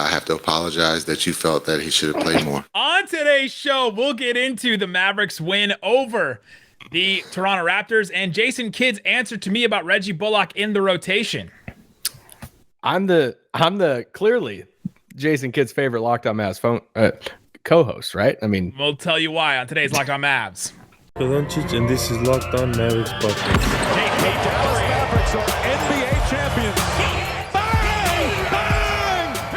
I have to apologize that you felt that he should have played more. On today's show, we'll get into the Mavericks win over the Toronto Raptors and Jason Kidd's answer to me about Reggie Bullock in the rotation. I'm the clearly Jason Kidd's favorite Locked On Mavs phone co-host, right? I mean, We'll tell you why on today's Locked On Mavs. Luka Doncic, and this is Locked On Mavericks podcast. Hey, Dallas Mavericks are NBA champions. Bang! Bang!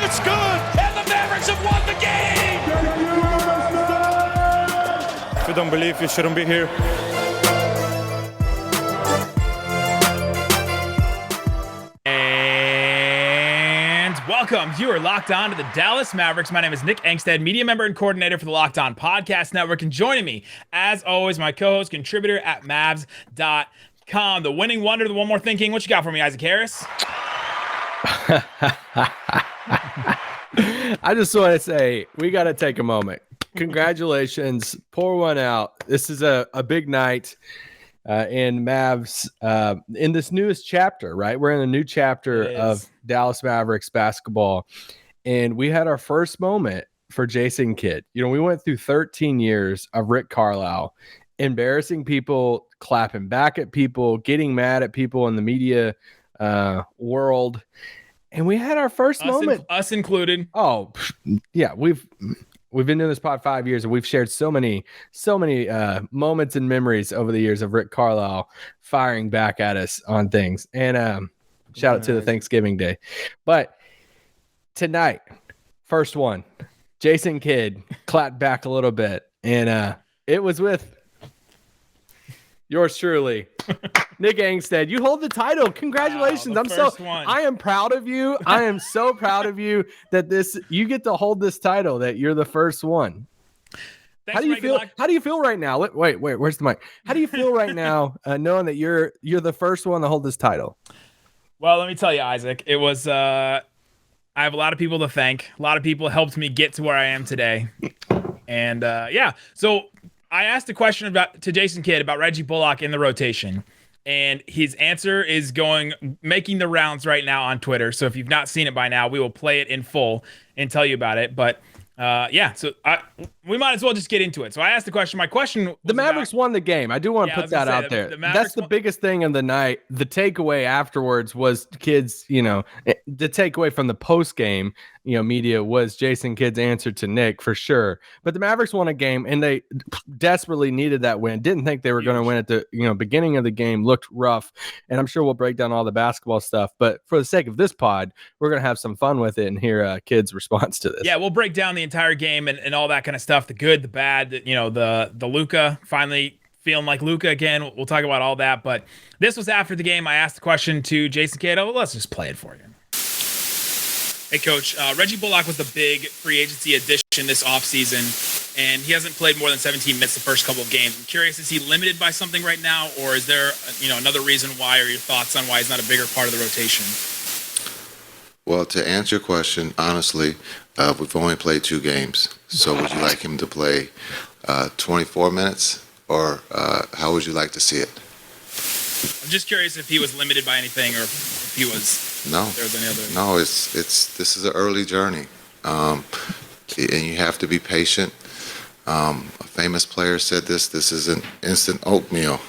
It's good! And the Mavericks have won the game! If you don't believe, you shouldn't be here. And welcome. You are locked on to the Dallas Mavericks. My name is Nick Angstadt, media member and coordinator for the Locked On Podcast Network. And joining me, as always, my co-host, contributor at Mavs.com, the winning wonder, the one more thinking. What you got for me, Isaac Harris? I just want to say we got to take a moment. Congratulations. Pour one out. This is a big night in Mavs in this newest chapter, right? We're in a new chapter of Dallas Mavericks basketball. And we had our first moment for Jason Kidd. You know, we went through 13 years of Rick Carlisle embarrassing people, clapping back at people, getting mad at people in the media world. And we had our first moment. Us included. Oh, yeah. We've been doing this pod 5 years, and we've shared so many moments and memories over the years of Rick Carlisle firing back at us on things. And shout out to the Thanksgiving Day. But tonight, first one, Jason Kidd clapped back a little bit, and it was with yours truly, Nick Angstadt. You hold the title. Congratulations. Wow, I am proud of you. I am so proud of you that you get to hold this title, that you're the first one. How do you feel? How do you feel right now? Wait, where's the mic? How do you feel right now knowing that you're the first one to hold this title? Well, let me tell you, Isaac, it was I have a lot of people to thank. A lot of people helped me get to where I am today. And so I asked a question to Jason Kidd about Reggie Bullock in the rotation, and his answer is making the rounds right now on Twitter. So if you've not seen it by now, we will play it in full and tell you about it. But we might as well just get into it. So I asked the question. My question was the Mavericks won the game. I do want to put that out there. That's the biggest thing of the night. The takeaway afterwards was Kidd's, the takeaway from the post game, media was Jason Kidd's answer to Nick for sure. But the Mavericks won a game, and they desperately needed that win. Didn't think they were going to win at the beginning of the game. Looked rough, and I'm sure we'll break down all the basketball stuff. But for the sake of this pod, we're going to have some fun with it and hear Kidd's response to this. Yeah, we'll break down the entire game and all that kind of stuff. The good, the bad, the Luka finally feeling like Luka again. We'll talk about all that. But this was after the game. I asked the question to Jason Kidd. Let's just play it for you. Hey, Coach. Reggie Bullock was the big free agency addition this offseason, and he hasn't played more than 17 minutes the first couple of games. I'm curious, is he limited by something right now, or is there another reason why, or your thoughts on why he's not a bigger part of the rotation? Well, to answer your question, honestly, we've only played 2 games. So would you like him to play 24 minutes, or how would you like to see it? I'm just curious if he was limited by anything, or if he was there than the other. No, this is an early journey, and you have to be patient. A famous player said this is an instant oatmeal.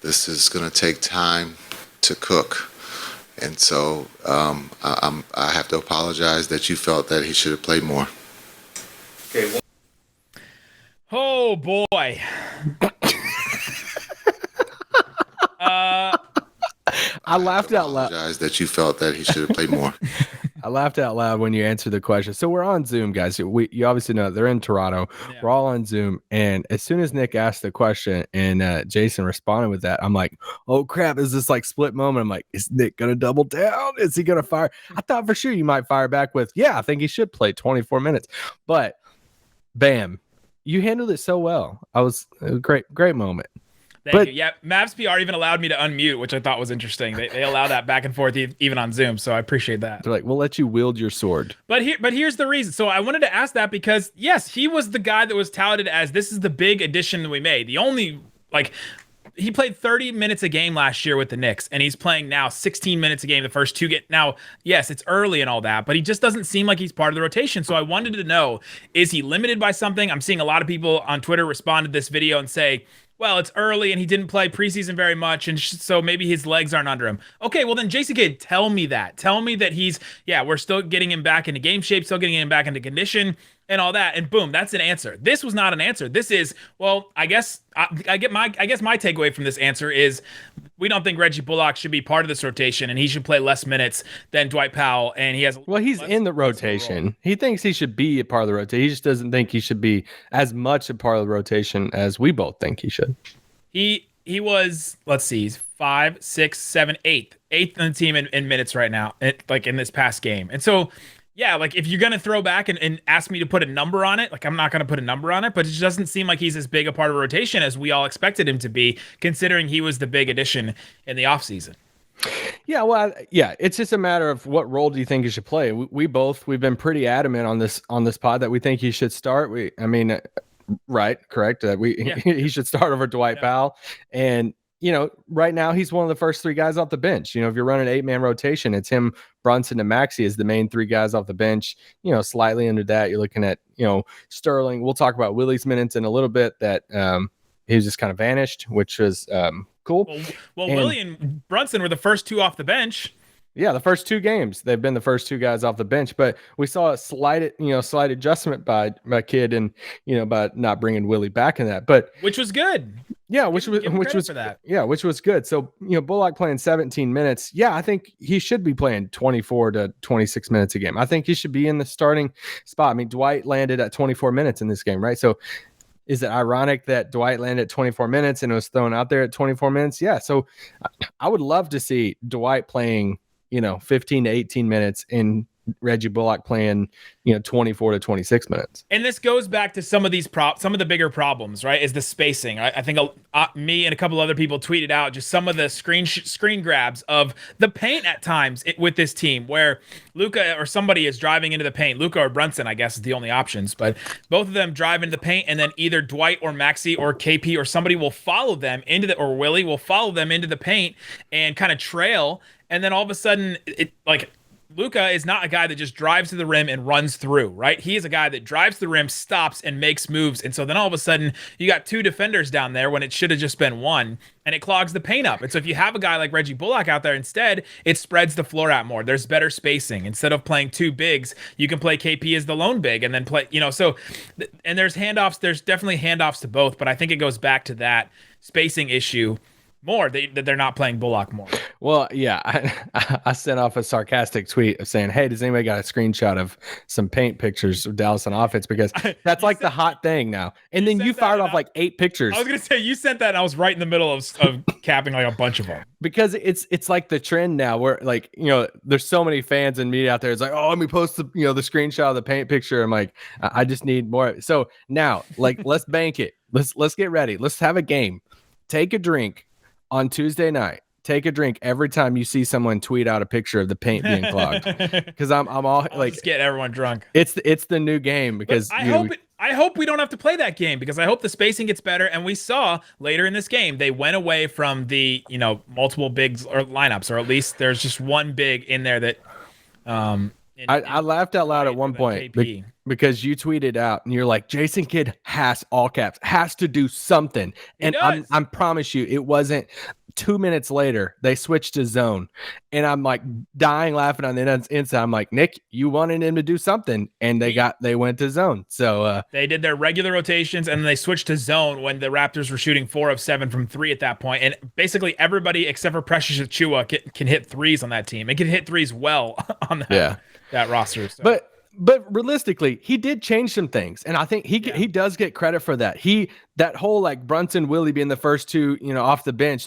This is going to take time to cook. And so I have to apologize that you felt that he should have played more. Okay. Oh, boy. I laughed out loud. I apologize that you felt that he should have played more. I laughed out loud when you answered the question. So we're on Zoom, guys. You obviously know they're in Toronto. Yeah. We're all on Zoom. And as soon as Nick asked the question and Jason responded with that, I'm like, oh, crap. Is this like split moment? I'm like, is Nick going to double down? Is he going to fire? I thought for sure you might fire back with, yeah, I think he should play 24 minutes. But bam, you handled it so well. It was a great moment. Thank you. Yeah, Mavs PR even allowed me to unmute, which I thought was interesting. They allow that back and forth even on Zoom, so I appreciate that. They're like, we'll let you wield your sword. But here's the reason. So I wanted to ask that because, yes, he was the guy that was touted as this is the big addition that we made. The only, he played 30 minutes a game last year with the Knicks, and he's playing now 16 minutes a game the first two get. Now, yes, it's early and all that, but he just doesn't seem like he's part of the rotation. So I wanted to know, is he limited by something? I'm seeing a lot of people on Twitter respond to this video and say, well, it's early and he didn't play preseason very much, and so maybe his legs aren't under him. Okay, well then, Jason Kidd, tell me that. Tell me that we're still getting him back into game shape, still getting him back into condition and all that, and boom, that's an answer. This was not an answer. This is, well, I guess my takeaway from this answer is we don't think Reggie Bullock should be part of this rotation, and he should play less minutes than Dwight Powell, and he has. Well, he's in the rotation. He thinks he should be a part of the rotation. He just doesn't think he should be as much a part of the rotation as we both think he should. He was, let's see, 5, 6, 7, 8th in the team in minutes right now, like in this past game. And so, yeah, like if you're going to throw back and ask me to put a number on it, like I'm not going to put a number on it, but it just doesn't seem like he's as big a part of a rotation as we all expected him to be, considering he was the big addition in the offseason. Yeah, well, yeah, it's just a matter of what role do you think he should play. We've been pretty adamant on this pod that we think he should start. Correct. That he should start over Dwight Powell. And, right now he's one of the first three guys off the bench. If you're running an 8-man rotation, it's him, Brunson, and Maxey as the main three guys off the bench. Slightly under that, you're looking at, Sterling. We'll talk about Willie's minutes in a little bit, that he was just kind of vanished, which was cool. Well, Willie and Brunson were the first two off the bench. Yeah, the first two games, they've been the first two guys off the bench, but we saw a slight adjustment by Kidd and, by not bringing Willie back in that, but which was good. Yeah, which was for that. Yeah, which was good. So, Bullock playing 17 minutes. Yeah, I think he should be playing 24 to 26 minutes a game. I think he should be in the starting spot. I mean, Dwight landed at 24 minutes in this game, right? So, is it ironic that Dwight landed at 24 minutes and was thrown out there at 24 minutes? Yeah. So, I would love to see Dwight playing 15 to 18 minutes and Reggie Bullock playing, 24 to 26 minutes. And this goes back to some of the bigger problems, right? Is the spacing. I think me and a couple other people tweeted out just some of the screen grabs of the paint at times with this team, where Luka or somebody is driving into the paint. Luka or Brunson, I guess, is the only options, but both of them drive into the paint, and then either Dwight or Maxey or KP or somebody will follow them or Willie will follow them into the paint and kind of trail. And then all of a sudden, Luka is not a guy that just drives to the rim and runs through, right? He is a guy that drives to the rim, stops, and makes moves. And so then all of a sudden, you got two defenders down there when it should have just been one, and it clogs the paint up. And so if you have a guy like Reggie Bullock out there instead, it spreads the floor out more. There's better spacing. Instead of playing two bigs, you can play KP as the lone big and then play, and there's handoffs. There's definitely handoffs to both, but I think it goes back to that spacing issue more, that they're not playing Bullock more. Well, yeah, I sent off a sarcastic tweet of saying, hey, does anybody got a screenshot of some paint pictures of Dallas on offense? Because that's like the hot thing now. And then you fired off like 8 pictures. I was going to say, you sent that and I was right in the middle of capping like a bunch of them. Because it's like the trend now where there's so many fans and media out there. It's like, oh, let me post the screenshot of the paint picture. I'm like, I just need more. So now, let's bank it. Let's get ready. Let's have a game. Take a drink. On Tuesday night, take a drink every time you see someone tweet out a picture of the paint being clogged. Because I'm all like, just get everyone drunk. It's the new game because I hope we don't have to play that game, because I hope the spacing gets better. And we saw later in this game they went away from the multiple bigs or lineups, or at least there's just one big in there that. I laughed out loud at one point because you tweeted out and you're like, Jason Kidd has, all caps, has to do something. And I promise you, it wasn't 2 minutes later, they switched to zone. And I'm like dying laughing on the inside. I'm like, Nick, you wanted him to do something. And they went to zone. So they did their regular rotations and then they switched to zone when the Raptors were shooting 4 of 7 from 3 at that point. And basically everybody except for Precious Achiuwa can hit threes on that team. It can hit threes well on that roster. So. But realistically, he did change some things, and I think he does get credit for that. That whole like Brunson, Willie being the first two, off the bench.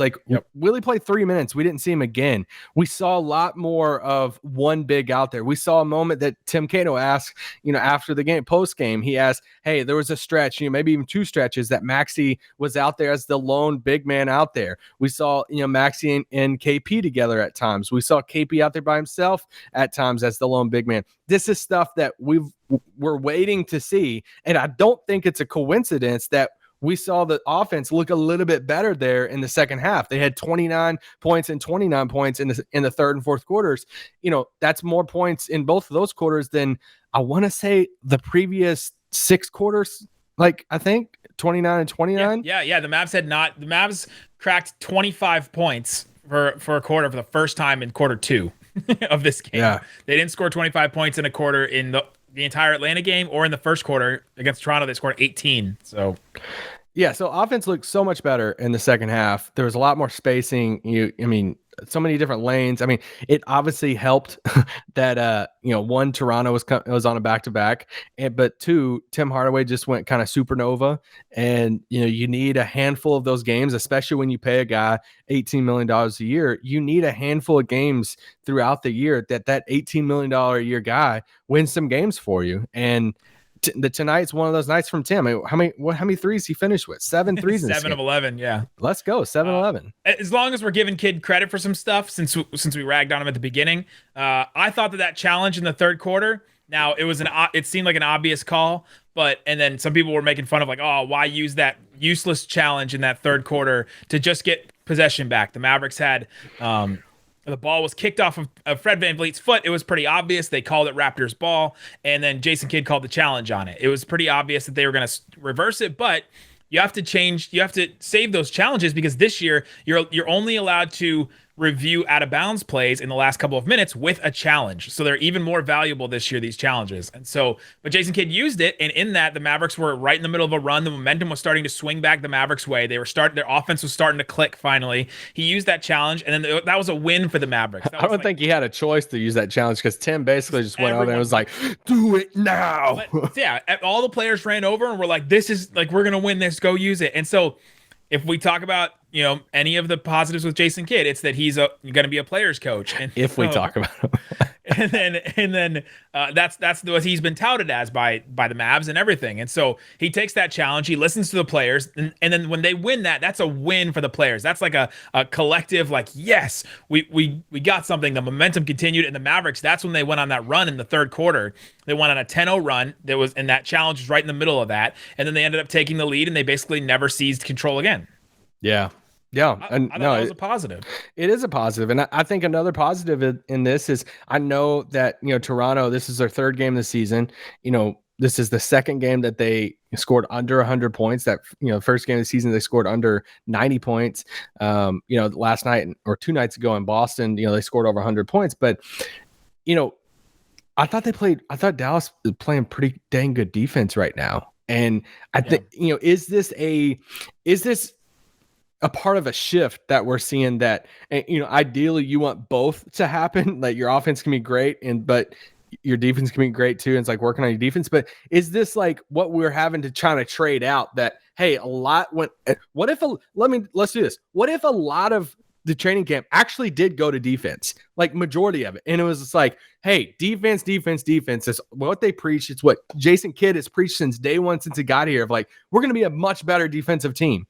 Willie played 3 minutes. We didn't see him again. We saw a lot more of one big out there. We saw a moment that Tim Cato asked, after the game, post game, he asked, "Hey, there was a stretch, maybe even 2 stretches that Maxey was out there as the lone big man out there. We saw, Maxey and KP together at times. We saw KP out there by himself at times as the lone big man. This is stuff that we're waiting to see, and I don't think it's a coincidence that we saw the offense look a little bit better there in the second half. They had 29 points and 29 points in the third and fourth quarters. That's more points in both of those quarters than I want to say the previous 6 quarters. Like, I think 29 and 29. Yeah. The Mavs cracked 25 points for a quarter for the first time in quarter 2 of this game. Yeah. They didn't score 25 points in a quarter in the entire Atlanta game, or in the first quarter against Toronto, they scored 18. So offense looked so much better in the second half. There was a lot more spacing. So many different lanes. It obviously helped that one, Toronto was on a back-to-back, but 2, Tim Hardaway just went kind of supernova, and you need a handful of those games, especially when you pay a guy $18 million a year. You need a handful of games throughout the year that $18 million a year guy wins some games for you. And tonight's one of those nights from Tim. How many threes he finished with? 7 threes in 7 of 11. Yeah, let's go 7-11. As long as we're giving Kid credit for some stuff, since we ragged on him at the beginning, I thought that challenge in the third quarter. Now it seemed like an obvious call, and then some people were making fun of like, oh, why use that useless challenge in that third quarter to just get possession back? The Mavericks had. The ball was kicked off of Fred VanVleet's foot. It was pretty obvious. They called it Raptors ball, and then Jason Kidd called the challenge on it. It was pretty obvious that they were going to reverse it, but you have to save those challenges, because this year you're only allowed to review out of bounds plays in the last couple of minutes with a challenge. So they're even more valuable this year, these challenges. But Jason Kidd used it, and in that, the Mavericks were right in the middle of a run. The momentum was starting to swing back the Mavericks' way. Their offense was starting to click finally. He used that challenge, and then that was a win for the Mavericks. I don't think he had a choice to use that challenge, because Tim basically just went out there and was like, do it now. But, yeah, all the players ran over and were like, this is like, we're going to win this, go use it. And so if we talk about any of the positives with Jason Kidd, it's that he's going to be a player's coach. And if we talk about him, and then that's what he's been touted as by the Mavs and everything. And so he takes that challenge, he listens to the players, and then when they win that's a win for the players. That's like a collective, like, yes, we got something. The momentum continued, and the Mavericks, that's when they went on that run in the third quarter. They went on a 10-0 run. And that challenge was right in the middle of that. And then they ended up taking the lead, and they basically never seized control again. Yeah. I thought that was a positive. It is a positive. And I think another positive in this is, I know that, Toronto, this is their third game this season. This is the second game that they scored under 100 points. That, first game of the season, they scored under 90 points. Last night or 2 nights ago in Boston, they scored over 100 points. But, I thought Dallas is playing pretty dang good defense right now. And I think, is this a part of a shift that we're seeing, that, ideally you want both to happen? Like, your offense can be great, but your defense can be great too. And it's like working on your defense. But is this like what we're having to try to trade out, that, hey, let's do this. What if a lot of the training camp actually did go to defense, like majority of it? And it was just like, hey, defense is what they preach. It's what Jason Kidd has preached since day one, since he got here, of like, we're going to be a much better defensive team.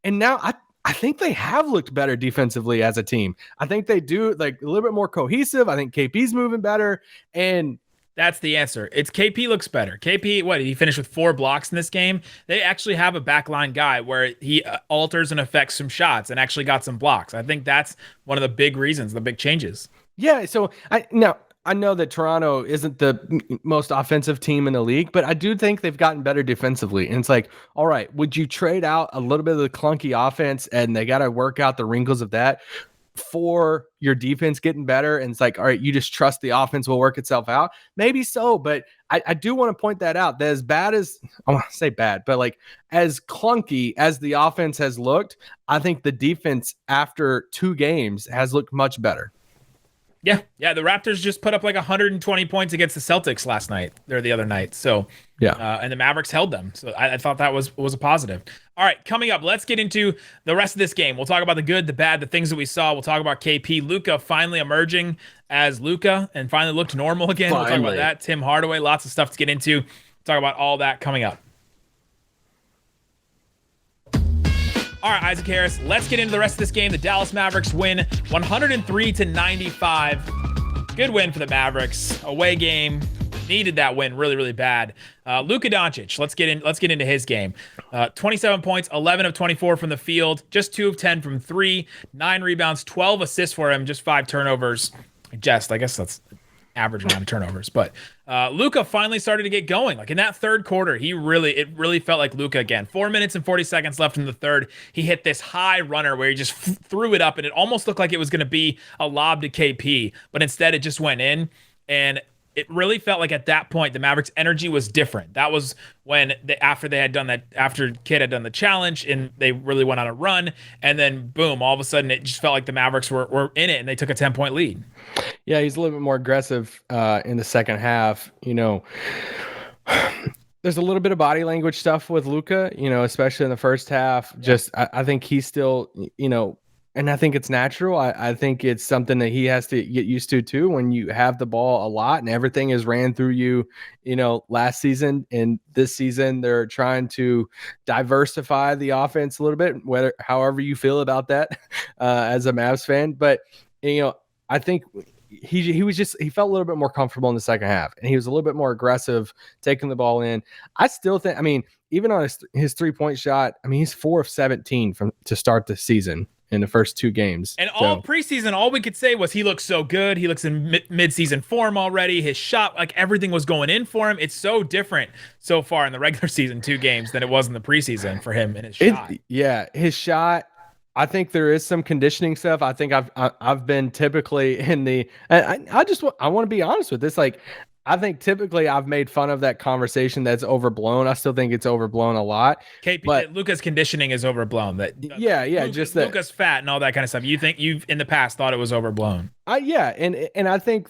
And now I think they have looked better defensively as a team. I think they do, like, a little bit more cohesive. I think KP's moving better. And that's the answer. It's KP looks better. KP, what, did he finish with 4 blocks in this game? They actually have a backline guy where he alters and affects some shots and actually got some blocks. I think that's one of the big reasons, the big changes. Yeah. So I know that Toronto isn't the most offensive team in the league, but I do think they've gotten better defensively. And it's like, all right, would you trade out a little bit of the clunky offense, and they got to work out the wrinkles of that, for your defense getting better? And it's like, all right, you just trust the offense will work itself out? Maybe so, but I do want to point that out, that as bad as, I want to say bad, but like as clunky as the offense has looked, I think the defense after 2 games has looked much better. Yeah. The Raptors just put up like 120 points against the Celtics last night, or the other night. So yeah, and the Mavericks held them. So I thought that was a positive. All right, coming up, let's get into the rest of this game. We'll talk about the good, the bad, the things that we saw. We'll talk about KP, Luka finally emerging as Luka and finally looked normal again. We'll talk about that. Tim Hardaway, lots of stuff to get into. We'll talk about all that coming up. All right, Isaac Harris, let's get into the rest of this game. The Dallas Mavericks win 103-95. Good win for the Mavericks. Away game. needed that win really, really bad. Luka Doncic, let's get into his game. 27 points, 11 of 24 from the field, just 2 of 10 from 3, 9 rebounds, 12 assists for him, just 5 turnovers. I guess that's average amount of turnovers. But Luka finally started to get going. Like in that third quarter, it really felt like Luka again. 4 minutes and 40 seconds left in the third. He hit this high runner where he just threw it up, and it almost looked like it was going to be a lob to KP, but instead it just went in. And it really felt like at that point the Mavericks' energy was different. That was when after Kidd had done the challenge and they really went on a run, and then boom, all of a sudden it just felt like the Mavericks were in it and they took a 10-point lead. Yeah, he's a little bit more aggressive in the second half. There's a little bit of body language stuff with Luka, especially in the first half. Yeah. Just I think he's still, and I think it's natural. I think it's something that he has to get used to too. When you have the ball a lot and everything is ran through you, last season and this season, they're trying to diversify the offense a little bit, however you feel about that as a Mavs fan. But, I think he felt a little bit more comfortable in the second half, and he was a little bit more aggressive taking the ball in. I still think, even on his 3-point shot, he's 4 of 17 to start the season in the first 2 games. And all preseason, all we could say was he looks so good. He looks in mid-season form already. His shot, like everything was going in for him. It's so different so far in the regular season 2 games than it was in the preseason for him and his shot. His shot. I think there is some conditioning stuff. I think I've been typically in the. I want to be honest with this. Like, I think typically I've made fun of that conversation that's overblown. I still think it's overblown a lot. But Luka's conditioning is overblown. Luka's fat and all that kind of stuff. You think you've in the past thought it was overblown? And I think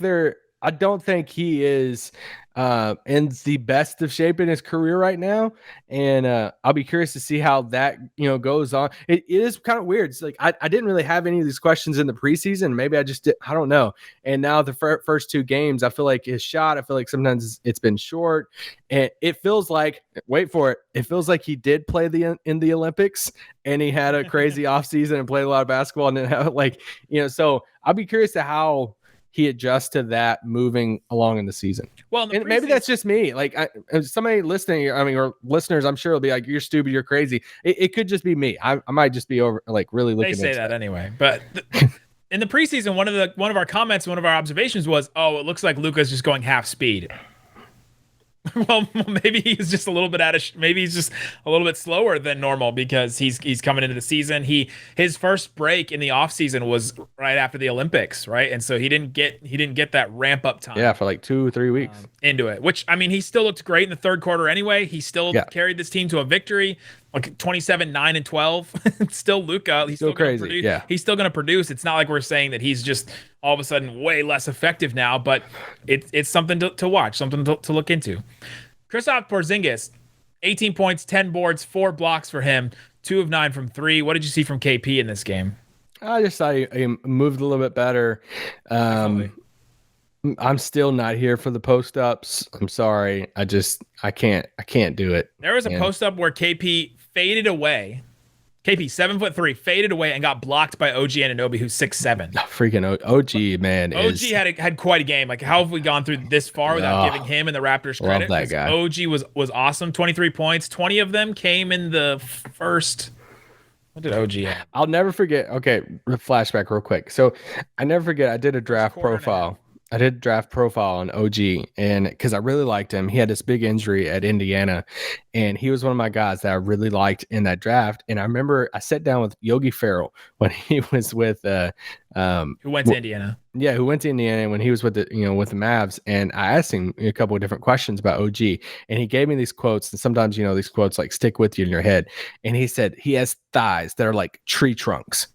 I don't think he is in the best of shape in his career right now, and I'll be curious to see how that goes on. It is kind of weird. It's like I didn't really have any of these questions in the preseason. Maybe I just did. I don't know. And now the first 2 games, I feel like his shot. I feel like sometimes it's been short, and it feels like wait for it. It feels like he did play in the Olympics, and he had a crazy offseason and played a lot of basketball, and then So I'll be curious to how he adjusts to that moving along in the season. Well, and maybe that's just me. Like somebody listening, or listeners, I'm sure will be like, "You're stupid. You're crazy." It could just be me. I might just be really looking. They say that anyway, but in the preseason, one of our comments, one of our observations was, "Oh, it looks like Luka's just going half speed." Well, maybe he's just a little bit maybe he's just a little bit slower than normal because he's coming into the season. His first break in the offseason was right after the Olympics, right? And so he didn't get that ramp up time. Yeah, for like 2 or 3 weeks into it. Which he still looked great in the third quarter anyway. He still carried this team to a victory, like 27, 9, and 12. It's still Luka. He's still crazy. Yeah, he's still going to produce. It's not like we're saying that he's just all of a sudden way less effective now, but it's something to watch, something to look into. Kristaps Porzingis, 18 points, 10 boards, 4 blocks for him, 2 of 9 from 3. What did you see from KP in this game? I just thought he moved a little bit better. I'm still not here for the post ups. I'm sorry. I can't do it. There was a post up where KP faded away. KP 7'3", faded away and got blocked by OG Anunoby, who's 6'7". Freaking OG, man. OG had quite a game. Like, how have we gone through this far without giving him and the Raptors credit? Love that guy. OG was awesome. 23 points. 20 of them came in the first. What did OG have? I'll never forget. Okay, flashback real quick. So I never forget. I did a draft profile. On OG, and because I really liked him. He had this big injury at Indiana, and he was one of my guys that I really liked in that draft. And I remember I sat down with Yogi Ferrell when he was with who went to Indiana. Yeah, who went to Indiana when he was with the Mavs, and I asked him a couple of different questions about OG, and he gave me these quotes, and sometimes these quotes like stick with you in your head. And he said he has thighs that are like tree trunks,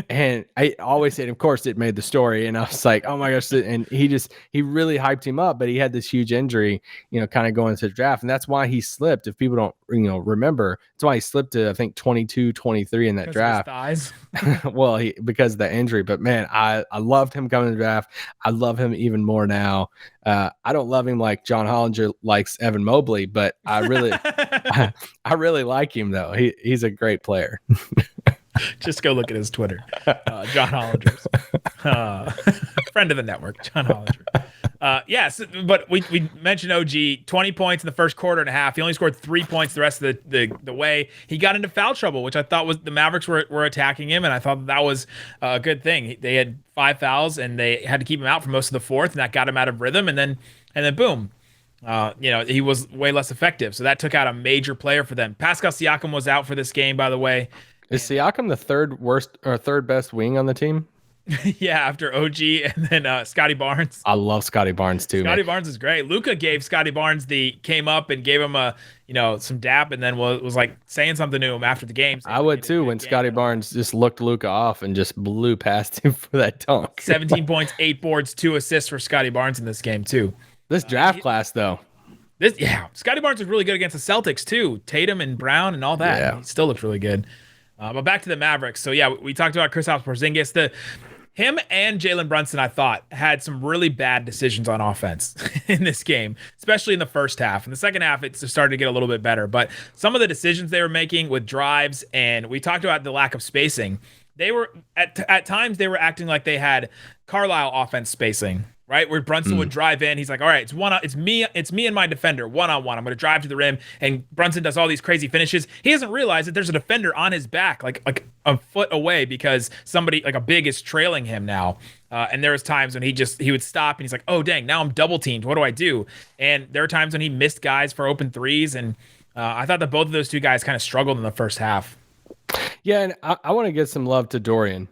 and I always said, of course, it made the story, and I was like, oh my gosh, and he really hyped him up, but he had this huge injury, kind of going into the draft, and that's why he slipped. If people don't remember, that's why he slipped to I think 22, 23 in that draft. Of his thighs. Well, because of the injury, but man, I loved him coming to the draft. I love him even more now. I don't love him like John Hollinger likes Evan Mobley, but I really, I really like him though. He's a great player. Just go look at his Twitter. John Hollinger's. Friend of the network, John Hollinger. Yes, but we mentioned OG, 20 points in the first quarter and a half. He only scored 3 points the rest of the way. He got into foul trouble, which I thought was the Mavericks were attacking him, and I thought that was a good thing. They had 5 fouls, and they had to keep him out for most of the fourth, and that got him out of rhythm, and then boom. He was way less effective. So that took out a major player for them. Pascal Siakam was out for this game, by the way. Is Siakam the third worst or third best wing on the team? Yeah, after OG and then Scotty Barnes. I love Scotty Barnes too. Scotty Barnes is great. Luka gave Scotty Barnes came up and gave him some dap, and then was like saying something to him after the game. I would too when Scotty Barnes just looked Luka off and just blew past him for that dunk. 17 points, 8 boards, 2 assists for Scotty Barnes in this game too. This draft class though. Scotty Barnes was really good against the Celtics too. Tatum and Brown and all that. Yeah. He still looks really good. But back to the Mavericks. So yeah, we talked about Kristaps Porzingis. Him and Jalen Brunson, I thought, had some really bad decisions on offense in this game, especially in the first half. In the second half, it started to get a little bit better. But some of the decisions they were making with drives, and we talked about the lack of spacing. They were at times they were acting like they had Carlisle offense spacing, right? Where Brunson would drive in. He's like, all right, it's me and my defender, one-on-one. I'm going to drive to the rim. And Brunson does all these crazy finishes. He doesn't realize that there's a defender on his back, like a foot away, because somebody, like a big, is trailing him now. And there was times when he would stop and he's like, oh, dang, now I'm double teamed. What do I do? And there were times when he missed guys for open threes. And I thought that both of those two guys kind of struggled in the first half. Yeah, and I want to give some love to Dorian.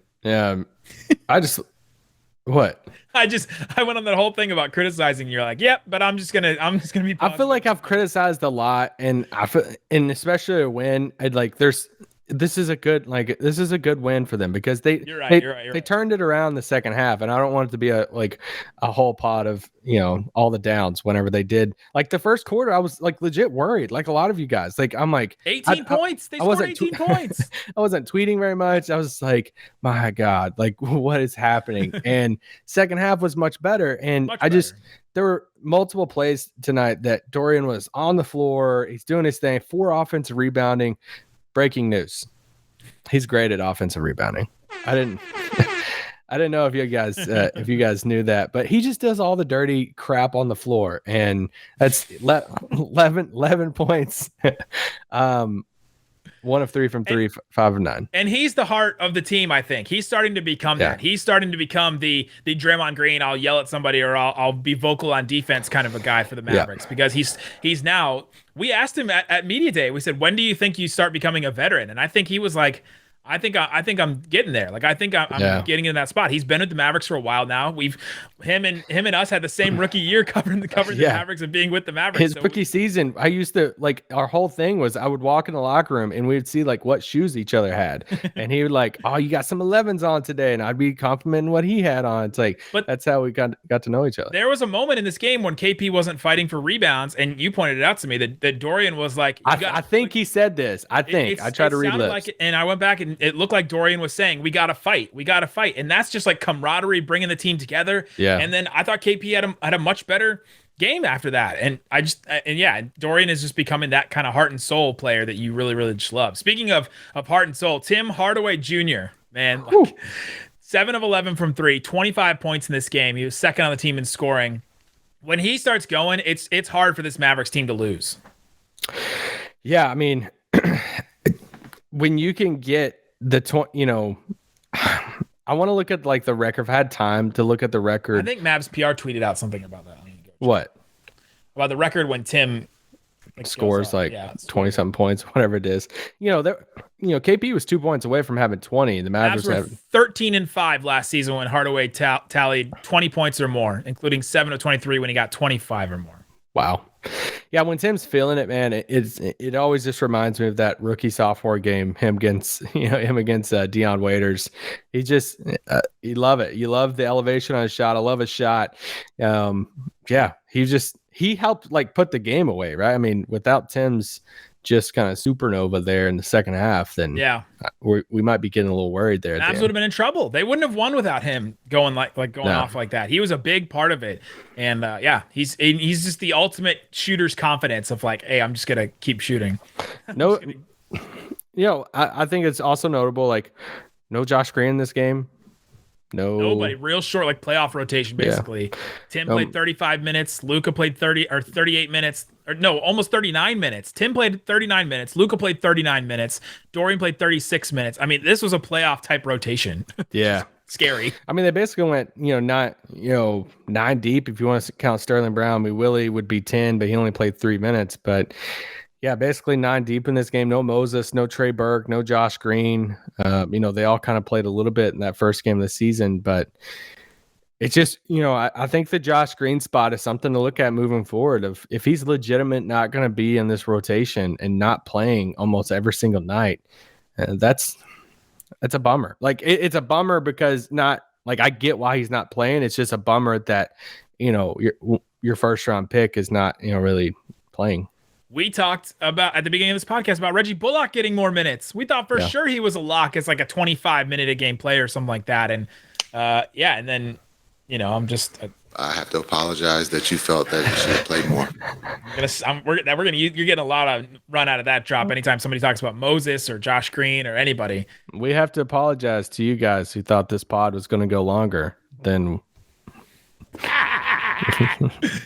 What? I went on that whole thing about criticizing. You're like, yep, but I'm just gonna be positive. I feel like I've criticized a lot, and especially when this is a good win for them, because they turned it around the second half, and I don't want it to be a whole pot of all the downs whenever they did. Like the first quarter, I was like legit worried, like a lot of you guys. Like I'm like 18 points. They scored 18 points. I wasn't tweeting very much. I was just like, my God, like what is happening? And second half was much better, and there were multiple plays tonight that Dorian was on the floor. He's doing his thing, 4 offensive rebounding. Breaking news: he's great at offensive rebounding. I didn't know if you guys knew that, but he just does all the dirty crap on the floor, and that's 11 points. 1 of 3 from 3, 5 of 9. And he's the heart of the team, I think. He's starting to become that. He's starting to become the Draymond Green, I'll yell at somebody or I'll be vocal on defense kind of a guy for the Mavericks, because he's now, we asked him at Media Day, we said, when do you think you start becoming a veteran? And I think he was like, I think I'm getting there. Like I think I'm getting in that spot. He's been with the Mavericks for a while now. Him and us had the same rookie year covering the Mavericks and being with the Mavericks. His rookie season, I used to our whole thing was I would walk in the locker room and we'd see what shoes each other had, and he would oh, you got some 11s on today, and I'd be complimenting what he had on. It's but that's how we got to know each other. There was a moment in this game when KP wasn't fighting for rebounds, and you pointed it out to me that Dorian was like, I think he said this. I tried to read lips, and I went back and it looked like Dorian was saying, we got to fight. And that's just like camaraderie, bringing the team together. Yeah. And then I thought KP had a much better game after that. And Dorian is just becoming that kind of heart and soul player that you really, really just love. Speaking of heart and soul, Tim Hardaway Jr., man, 7 of 11 from 3, 25 points in this game. He was second on the team in scoring. When he starts going, it's hard for this Mavericks team to lose. Yeah. I mean, when you can get I want to look at the record. I've had time to look at the record. I think Mavs PR tweeted out something about that. What? About the record when Tim scores 20-something points, whatever it is. KP was 2 points away from having 20. The Mavs were 13-5 last season when Hardaway tallied 20 points or more, including 7 of 23 when he got 25 or more. Wow. Yeah, when Tim's feeling it, man, it always just reminds me of that rookie sophomore game, him against Deion Waiters. You love it. You love the elevation on his shot. I love his shot. He helped put the game away, right? I mean, without Tim's just kind of supernova there in the second half, then we might be getting a little worried there. Mavs would have been in trouble. They wouldn't have won without him going off like that. He was a big part of it, and he's just the ultimate shooter's confidence of hey, I'm just gonna keep shooting. I think it's also notable, like, no Josh Green in this game. Nobody, real short, like playoff rotation, basically. Tim played 35 minutes. Luka played 38 minutes. Or no, almost 39 minutes. Tim played 39 minutes. Luka played 39 minutes. Dorian played 36 minutes. I mean, this was a playoff type rotation. Yeah. Scary. I mean, they basically went, 9 deep if you want to count Sterling Brown. I mean, Willie would be 10, but he only played 3 minutes. But yeah, basically 9 deep in this game. No Moses, no Trey Burke, no Josh Green. They all kind of played a little bit in that first game of the season, but it's just, I think the Josh Green spot is something to look at moving forward. If he's legitimate, not going to be in this rotation and not playing almost every single night, that's a bummer. Like it's a bummer because not like I get why he's not playing. It's just a bummer that, your first round pick is not, really playing. We talked about at the beginning of this podcast about Reggie Bullock getting more minutes. We thought for sure he was a lock as like a 25-minute a game player or something like that. And and then, I have to apologize that you felt that you should have played more. You're getting a lot of run out of that drop anytime somebody talks about Moses or Josh Green or anybody. We have to apologize to you guys who thought this pod was going to go longer than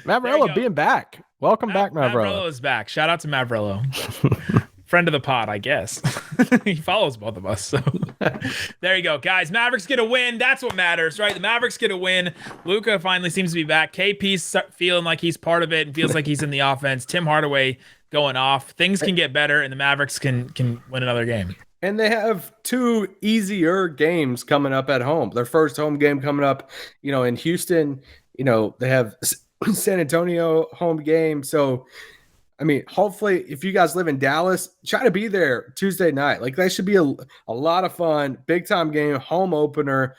Mavrello being back. Welcome back, Mavrello. Mavrello is back. Shout out to Mavrello. Friend of the pod, I guess. He follows both of us. So there you go, guys. Mavericks get a win. That's what matters, right? The Mavericks get a win. Luka finally seems to be back. KP's feeling like he's part of it and feels like he's in the offense. Tim Hardaway going off. Things can get better, and the Mavericks can win another game. And they have 2 easier games coming up at home. Their first home game coming up, in Houston. They have San Antonio home game. So, I mean, hopefully if you guys live in Dallas, try to be there Tuesday night. Like that should be a lot of fun, big time game, home opener.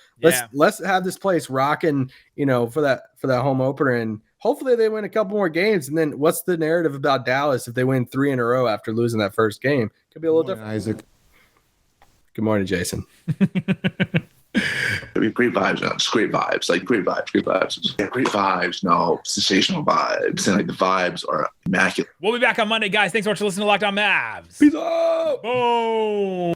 Let's have this place rocking, for that home opener. And hopefully they win a couple more games. And then what's the narrative about Dallas if they win 3 in a row after losing that first game? Could be a little different. Isaac. Good morning, Jason. I mean, great vibes, man. Just great vibes. Like great vibes. Yeah, great vibes. No, sensational vibes. And like the vibes are immaculate. We'll be back on Monday, guys. Thanks so much for listening to Locked On Mavs. Peace out. Boom.